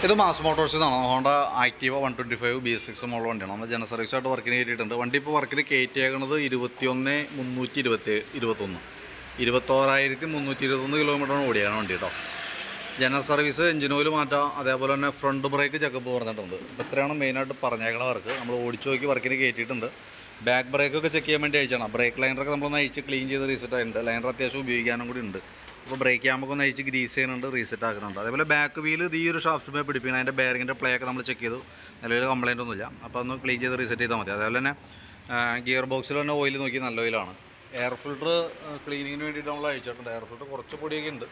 ഇത് മാസ് മോട്ടോഴ്സിന്നാണ്. Honda Activa 125 BS6 model വണ്ടിയാണ്. നമ്മൾ ജന സർവീസായിട്ട് വർക്കിന് കയറ്റിയിട്ടുണ്ട്. വണ്ടി ഇപ്പോൾ വർക്കിന് കയറ്റിയേക്കുന്നത് 21,321 കിലോമീറ്ററാണ് ഓടിയാണ് വണ്ടി കേട്ടോ. ജനറൽ സർവീസ്, എഞ്ചിൻ ഓയിൽ മാറ്റാം, അതേപോലെ തന്നെ ഫ്രണ്ട് ബ്രേക്ക് ചെക്കപ്പ് പറഞ്ഞിട്ടുണ്ട്. ഇപ്പോൾ ഇത്രയാണ് മെയിനായിട്ട് പറഞ്ഞേക്കണ വർക്ക്. നമ്മൾ ഓടിച്ചു നോക്കി വർക്കിന് കയറ്റിയിട്ടുണ്ട്. ബാക്ക് ബ്രേക്കൊക്കെ ചെക്ക് ചെയ്യാൻ വേണ്ടി അയച്ചാണ്. ബ്രേക്ക് ലൈനറൊക്കെ നമ്മളൊന്ന് അയച്ച് ക്ലീൻ ചെയ്ത് റീസെറ്റ് ആയിട്ടുണ്ട്. ലൈനർ അത്യാവശ്യം ഉപയോഗിക്കാനും കൂടി ഉണ്ട്. അപ്പോൾ ബ്രേക്ക് ക്യാമ്പൊക്കെ ഒന്ന് അയച്ച് ഗ്രീസ് ചെയ്യുന്നുണ്ട്, റീസെറ്റ് ആക്കുന്നുണ്ട്. അതേപോലെ ബാക്ക് വീല് ഈ ഒരു ഷാഫ്റ്റ് പിടിപ്പിക്കണം. അതിൻ്റെ ബെയറിങ്ങിൻ്റെ പ്ലേ ഒക്കെ നമ്മൾ ചെക്ക് ചെയ്തു. നിലവിൽ കംപ്ലയിൻ്റ് ഒന്നുമില്ല. അപ്പോൾ ഒന്ന് ക്ലീൻ ചെയ്ത് റീസെറ്റ് ചെയ്താൽ മതി. അതേപോലെ തന്നെ ഗിയർ ബോക്സിൽ തന്നെ ഓയിൽ നോക്കി നല്ല ഓയിലാണ്. എയർ ഫിൽറ്റർ ക്ലീനിങ്ങിന് വേണ്ടിയിട്ട് നമ്മൾ അയച്ചിട്ടുണ്ട്. എയർ ഫിൽറ്റർ കുറച്ച് പൊടിയൊക്കെ ഉണ്ട്.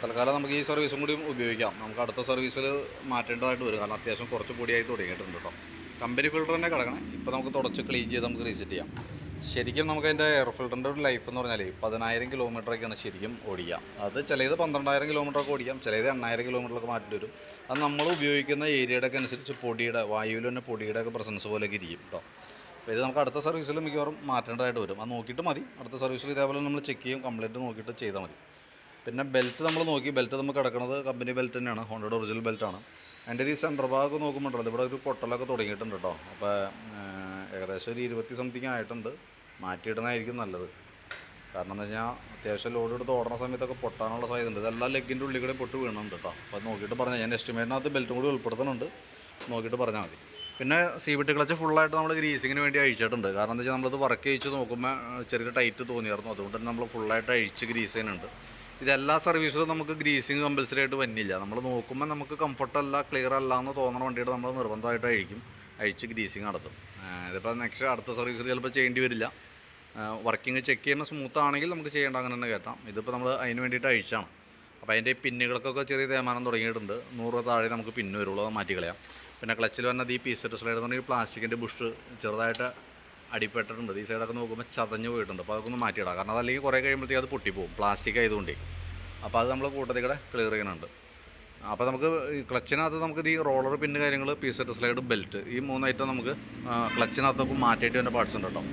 തൽക്കാലം നമുക്ക് ഈ സർവീസും കൂടി ഉപയോഗിക്കാം. നമുക്ക് അടുത്ത സർവീസിൽ മാറ്റേണ്ടതായിട്ട് വരും. കാരണം അത്യാവശ്യം കുറച്ച് പൊടിയായിട്ട് തുടങ്ങിയിട്ടുണ്ട് കേട്ടോ. കമ്പനി ഫിൽറ്റർ തന്നെ കിടക്കണം. ഇപ്പോൾ നമുക്ക് തുടച്ച് ക്ലീൻ ചെയ്ത് നമുക്ക് റീസെറ്റ് ചെയ്യാം. ശരിക്കും നമുക്ക് അതിൻ്റെ എയർ ഫിൽറ്ററിൻ്റെ ഒരു ലൈഫ് എന്ന് പറഞ്ഞാൽ 10,000 കിലോമീറ്ററൊക്കെയാണ് ശരിക്കും ഓടിക്കുക. അത് ചിലത് 12,000 കിലോമീറ്ററൊക്കെ ഓടിക്കാം, ചിലത് 8,000 കിലോമീറ്ററൊക്കെ മാറ്റേണ്ടി വരും. അത് നമ്മൾ ഉപയോഗിക്കുന്ന ഏരിയയുടെ ഒക്കെ അനുസരിച്ച് പൊടിയുടെ, വായുവിൽ തന്നെ പൊടിയുടെ ഒക്കെ പ്രസൻസ് പോലെയൊക്കെ ഇരിക്കും കേട്ടോ. അപ്പോൾ ഇത് നമുക്ക് അടുത്ത സർവീസിൽ മിക്കവാറും മാറ്റേണ്ടതായിട്ട് വരും. അത് നോക്കിയിട്ട് മതി. അടുത്ത സർവീസിൽ ഇതേപോലെ നമ്മൾ ചെക്ക് ചെയ്യും, കംപ്ലീറ്റ് നോക്കിയിട്ട് ചെയ്താൽ മതി. പിന്നെ ബെൽറ്റ് നമ്മൾ നോക്കി. ബെൽറ്റ് നമുക്ക് കിടക്കുന്നത് കമ്പനി ബെൽറ്റ് തന്നെയാണ്, ഹോണ്ടയുടെ ഒറിജിനൽ ബെൽറ്റാണ്. അതിൻ്റെ ഈ സെൻറ്റർ ഭാഗമൊക്കെ നോക്കുമ്പോഴല്ലോ ഇവിടെ ഒരു പൊട്ടലൊക്കെ തുടങ്ങിയിട്ടുണ്ട് കേട്ടോ. അപ്പോൾ ഏകദേശം ഒരു 20 സംതിങ് ആയിട്ടുണ്ട്. മാറ്റിയിടണമായിരിക്കും നല്ലത്. കാരണം എന്ന് വെച്ചാൽ അത്യാവശ്യം ലോഡ് എടുത്ത് ഓടുന്ന സമയത്തൊക്കെ പൊട്ടാനുള്ള സാധ്യത ഉണ്ട്. ഇതെല്ലാം ലെഗിൻ്റെ ഉള്ളിൽ കൂടെ പൊട്ട് വീണുണ്ട് കേട്ടോ. അപ്പോൾ അത് നോക്കിയിട്ട് പറഞ്ഞാൽ ഞാൻ എസ്റ്റിമേറ്റിനകത്ത് ബെൽറ്റും കൂടി ഉൾപ്പെടുത്തുന്നുണ്ട്. നോക്കിയിട്ട് പറഞ്ഞാൽ മതി. പിന്നെ CVT ക്ലച്ച് ഫുള്ളായിട്ട് നമ്മൾ ഗ്രീസിങ്ങിന് വേണ്ടി അഴിച്ചിട്ടുണ്ട്. കാരണം എന്താ വെച്ചാൽ നമ്മളത് വർക്ക് അഴിച്ച് നോക്കുമ്പോൾ ചെറിയ ടൈറ്റ് തോന്നിയായിരുന്നു. അതുകൊണ്ട് തന്നെ നമ്മൾ ഫുള്ളായിട്ട് അഴിച്ച് ഗ്രീസ് ചെയ്യുന്നുണ്ട്. ഇതെല്ലാ സർവീസിലും നമുക്ക് ഗ്രീസിങ് കമ്പൽസറി ആയിട്ട് വന്നില്ല. നമ്മൾ നോക്കുമ്പോൾ നമുക്ക് കംഫർട്ടല്ല, ക്ലിയർ അല്ല എന്ന് തോന്നുന്ന വണ്ടിയുടെ നമ്മൾ നിർബന്ധമായിട്ട് അഴിച്ച് ഗ്രീസിങ് നടത്തും. ഇതിപ്പോൾ നെക്സ്റ്റ് അടുത്ത സർവീസിൽ ചിലപ്പോൾ ചെയ്യേണ്ടി വരില്ല. വർക്കിംഗ് ചെക്ക് ചെയ്യുന്ന സ്മൂത്ത് ആണെങ്കിൽ നമുക്ക് ചെയ്യേണ്ട അങ്ങനെ തന്നെ കയറ്റാം. ഇതിപ്പോൾ നമ്മൾ അതിന് വേണ്ടിയിട്ട് അഴിച്ചാണ്. അപ്പോൾ അതിൻ്റെ പിന്നുകൾക്കൊക്കെ ചെറിയ തേയ്മാനം തുടങ്ങിയിട്ടുണ്ട്. 100 താഴെ നമുക്ക് പിന്ന് വരുള്ളൂ, അത് മാറ്റി കളയാം. പിന്നെ ക്ലച്ചിൽ വന്നത് ഈ പീസെറ്റ് സ്ലൈഡ് എന്ന് പറഞ്ഞാൽ പ്ലാസ്റ്റിക്കിൻ്റെ ബുഷ് ചെറുതായിട്ട് അടിപ്പെട്ടിട്ടുണ്ട്. ഈ സൈഡൊക്കെ നോക്കുമ്പോൾ ചതഞ്ഞ് പോയിട്ടുണ്ട്. അപ്പോൾ അതൊക്കെ ഒന്ന് മാറ്റിയിടാം. കാരണം അതല്ലെങ്കിൽ കുറേ കഴിയുമ്പോഴത്തേക്ക് അത് പൊട്ടിപ്പോവും, പ്ലാസ്റ്റിക് ആയതുകൊണ്ട്. അപ്പോൾ അത് നമ്മൾ കൂട്ടത്തിൽ കൂടെ ക്ലിയർ ചെയ്യുന്നുണ്ട്. അപ്പോൾ നമുക്ക് ഈ ക്ലച്ചിനകത്ത് നമുക്ക് ഈ റോളർ പിന്ന് കാര്യങ്ങൾ, പീസെറ്റ് സ്ലൈഡ്, ബെൽറ്റ്, ഈ 3 ഐറ്റം നമുക്ക് ക്ലച്ചിനകത്ത് നമുക്ക് മാറ്റിയിട്ട് തന്നെ പാർട്സ് ഉണ്ട് കേട്ടോ.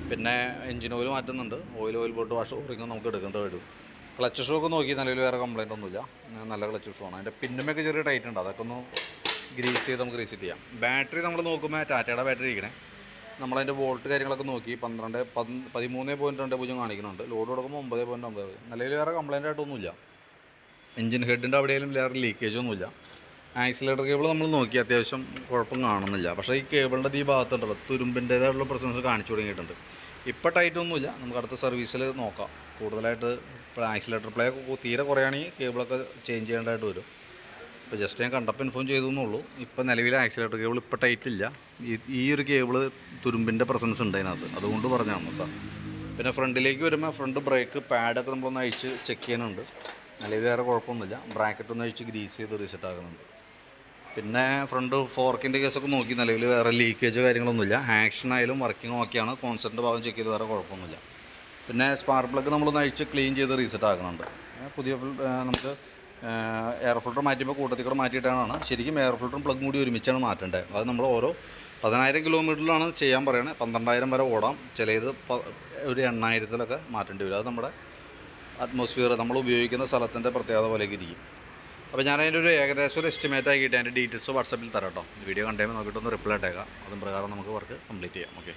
പിന്നെ എഞ്ചിൻ ഓയിൽ മാറ്റുന്നുണ്ട്. ഓയിൽ ബോട്ട് വാഷ് ഓറിങ്ങും നമുക്ക് എടുക്കേണ്ടി വരും. ക്ലച്ച് ഷൂ ഒക്കെ നോക്കി നിലവിൽ വേറെ കംപ്ലയിൻ്റ് ഒന്നുമില്ല. നല്ല ക്ലച്ച് ഷൂ ആണ്. അതിൻ്റെ പിന്നുമൊക്കെ ചെറിയ ടൈറ്റ് ഉണ്ട്. അതൊക്കെ ഒന്ന് ഗ്രീസ് ചെയ്ത് നമുക്ക് റീസെറ്റ് ചെയ്യാം. ബാറ്ററി നമ്മൾ നോക്കുമ്പോൾ ടാറ്റയുടെ ബാറ്ററി ഇരിക്കണേ. നമ്മളതിൻ്റെ വോൾട്ട് കാര്യങ്ങളൊക്കെ നോക്കി 13.20 കാണിക്കുന്നുണ്ട്. ലോഡ് കൊടുക്കുമ്പോൾ 9.9. നിലവിൽ വേറെ കംപ്ലയിൻ്റ് ആയിട്ടൊന്നുമില്ല. എഞ്ചിൻ ഹെഡിൻ്റെ അവിടെയും വേറെ ലീക്കേജൊന്നുമില്ല. ആക്സിലേറ്റർ കേബിൾ നമ്മൾ നോക്കി അത്യാവശ്യം കുഴപ്പം കാണുന്നില്ല. പക്ഷേ ഈ കേബിളിൻ്റെ ഈ ഭാഗത്തുണ്ടല്ലോ തുരുമ്പിൻ്റേതായിട്ടുള്ള പ്രസൻസ് കാണിച്ചു തുടങ്ങിയിട്ടുണ്ട്. ഇപ്പോൾ ടൈറ്റൊന്നുമില്ല. നമുക്ക് അടുത്ത സർവീസിൽ നോക്കാം. കൂടുതലായിട്ട് ഇപ്പോൾ ആക്സിലേറ്റർ പ്ലേ തീരെ കുറയാണെങ്കിൽ കേബിളൊക്കെ ചേഞ്ച് ചെയ്യേണ്ടതായിട്ട് വരും. ഇപ്പോൾ ജസ്റ്റ് ഞാൻ കണ്ടപ്പോൾ ഇൻഫോം ചെയ്തു എന്നുള്ളൂ. ഇപ്പോൾ നിലവിൽ ആക്സിലേറ്റർ കേബിൾ ഇപ്പോൾ ടൈറ്റില്ല. ഈ ഒരു കേബിൾ തുരുമ്പിൻ്റെ പ്രസൻസ് ഉണ്ട് അതിനകത്ത്, അതുകൊണ്ട് പറഞ്ഞാൽ കേട്ടോ. പിന്നെ ഫ്രണ്ടിലേക്ക് വരുമ്പോൾ ഫ്രണ്ട് ബ്രേക്ക് പാഡൊക്കെ നമ്മളൊന്ന് അഴിച്ച് ചെക്ക് ചെയ്യുന്നുണ്ട്. നിലവിൽ വേറെ കുഴപ്പമൊന്നുമില്ല. ബ്രാക്കറ്റ് ഒന്ന് അഴിച്ച് ഗ്രീസ് ചെയ്ത് റീസെറ്റ് ആക്കുന്നുണ്ട്. പിന്നെ ഫ്രണ്ട് ഫോർക്കിൻ്റെ കേസൊക്കെ നോക്കി. നിലവിൽ വേറെ ലീക്കേജ് കാര്യങ്ങളൊന്നുമില്ല. ആക്ഷൻ ആയാലും വർക്കിംഗ് ഓക്കെയാണ്. കോൺസെൻറ്റ് ഭാഗം ചെക്ക് ചെയ്ത് വേറെ കുഴപ്പമൊന്നുമില്ല. പിന്നെ സ്പാർക്ക് പ്ലഗ് നമ്മളൊന്ന് അഴിച്ച് ക്ലീൻ ചെയ്ത് റീസെറ്റ് ആക്കുന്നുണ്ട്. പുതിയ നമുക്ക് എയർ ഫിൽറ്റർ മാറ്റിയപ്പോൾ കൂട്ടത്തിൽ കൂടെ മാറ്റിയിട്ടാണ്. ശരിക്കും എയർ ഫിൽറ്ററും പ്ലഗും കൂടി ഒരുമിച്ചാണ് മാറ്റേണ്ടത്. അത് നമ്മൾ ഓരോ 10,000 കിലോമീറ്ററിലാണ് ചെയ്യാൻ പറയുന്നത്. 12,000 വരെ ഓടാം. ചിലത് ഒരു 8,000-ലൊക്കെ മാറ്റേണ്ടി വരും. അത് നമ്മുടെ അറ്റ്മോസ്ഫിയർ, നമ്മൾ ഉപയോഗിക്കുന്ന സ്ഥലത്തിൻ്റെ പ്രത്യേകത പോലെയൊക്കെ ഇരിക്കും. അപ്പോൾ ഞാൻ അതിൻ്റെ ഒരു ഏകദേശം ഒരു എസ്റ്റിമേറ്റ് ആക്കിയിട്ട് അതിൻ്റെ ഡീറ്റെയിൽസ് വാട്സാപ്പിൽ തരാം കേട്ടോ. വീഡിയോ കണ്ടുകഴിയുമ്പോൾ നോക്കിയിട്ടൊന്ന് റിപ്ലൈ ഇട്ടേക്കാം. അതും പ്രകാരം നമുക്ക് വർക്ക് കംപ്ലീറ്റ് ചെയ്യാം. ഓക്കെ.